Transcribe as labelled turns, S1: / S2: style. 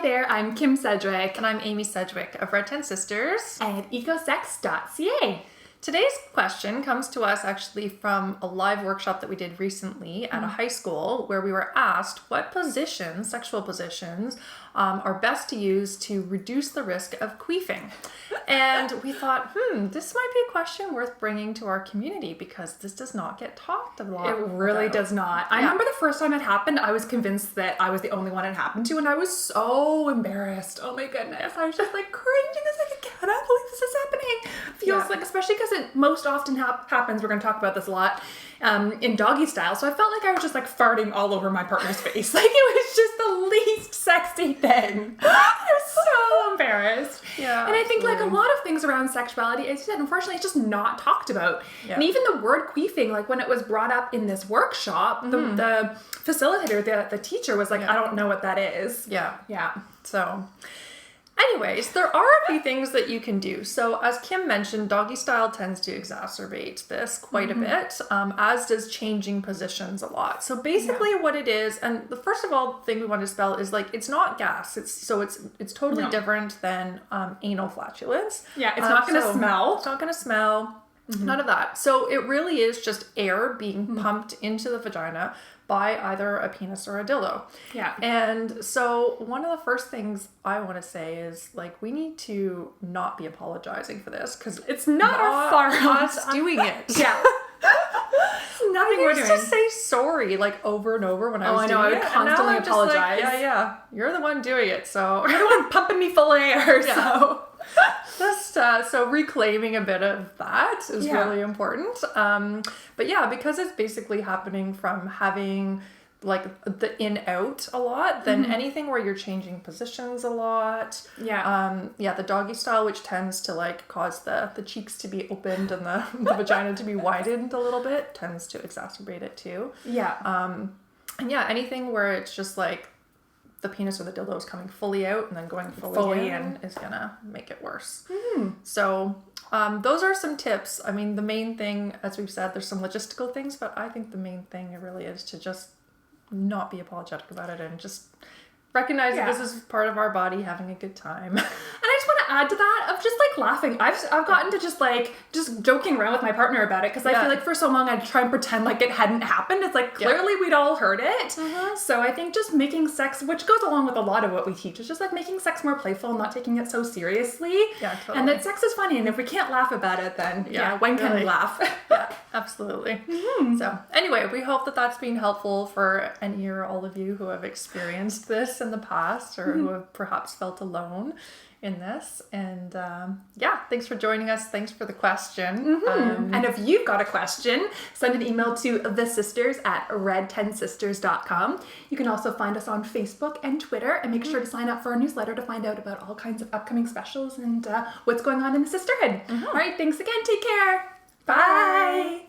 S1: there, I'm Kim Sedgwick.
S2: And I'm Amy Sedgwick of Red 10 Sisters.
S1: And ecosex.ca.
S2: Today's question comes to us actually from a live workshop that we did recently at a high school where we were asked what positions, sexual positions, are best to use to reduce the risk of queefing. And we thought, this might be a question worth bringing to our community because this does not get talked a lot.
S1: It really
S2: about.
S1: does not. I remember the first time it happened, I was convinced that I was the only one it happened to, and I was so embarrassed. Oh my goodness. I was just like cringing. I was like, I cannot believe this is happening. Feels like, especially because it most often happens, we're going to talk about this a lot, in doggy style. So I felt like I was just like farting all over my partner's face. Like it was just the least sexy thing. I was so embarrassed.
S2: Yeah.
S1: And I think like a lot of things around sexuality, as you said, unfortunately, it's just not talked about.
S2: Yeah.
S1: And even the word queefing, like when it was brought up in this workshop, the facilitator, the teacher was like, I don't know what that is.
S2: Yeah.
S1: Yeah.
S2: So anyways, there are a few things that you can do. So as Kim mentioned, doggy style tends to exacerbate this quite a bit, as does changing positions a lot. So basically what it is, and the first of all thing we want to spell is like, it's not gas. It's totally different than anal flatulence.
S1: Yeah, it's not going to smell.
S2: It's not going to smell. None of that. So it really is just air being pumped into the vagina by either a penis or a dildo.
S1: Yeah.
S2: And so one of the first things I want to say is like, we need to not be apologizing for this because
S1: It's not our fault.
S2: us doing it.
S1: Yeah. Nothing
S2: I
S1: we're
S2: used
S1: doing.
S2: to say sorry like over and over when I was doing it.
S1: I would constantly
S2: and now I'm just like,
S1: apologize.
S2: yeah, you're the one doing it. So
S1: You're the one pumping me full of air, so.
S2: Just so reclaiming a bit of that is really important. But yeah, because it's basically happening from having like the in out a lot, then anything where you're changing positions a lot.
S1: Yeah.
S2: The doggy style, which tends to like cause the cheeks to be opened and the vagina to be widened a little bit, tends to exacerbate it too.
S1: Yeah.
S2: And yeah, anything where it's just like the penis or the dildo is coming fully out and then going fully in is gonna make it worse. So those are some tips. I mean, the main thing, as we've said, there's some logistical things, but I think the main thing really is to just not be apologetic about it and just recognize that this is part of our body having a good time.
S1: And I just want to add to that of just like laughing. I've gotten to just joking around with my partner about it because I feel like for so long I'd try and pretend like it hadn't happened. It's like clearly we'd all heard it. So I think just making sex, which goes along with a lot of what we teach, is just like making sex more playful and not taking it so seriously.
S2: Yeah, totally.
S1: And that sex is funny, and if we can't laugh about it, then when can we laugh?
S2: Yeah, absolutely. So anyway, we hope that that's been helpful for any or all of you who have experienced this in the past or who have perhaps felt alone in this. And thanks for joining us. Thanks for the question.
S1: And if you've got a question, send an email to thesisters@red10sisters.com. You can also find us on Facebook and Twitter, and make sure to sign up for our newsletter to find out about all kinds of upcoming specials and what's going on in the sisterhood. All right, thanks again. Take care. Bye.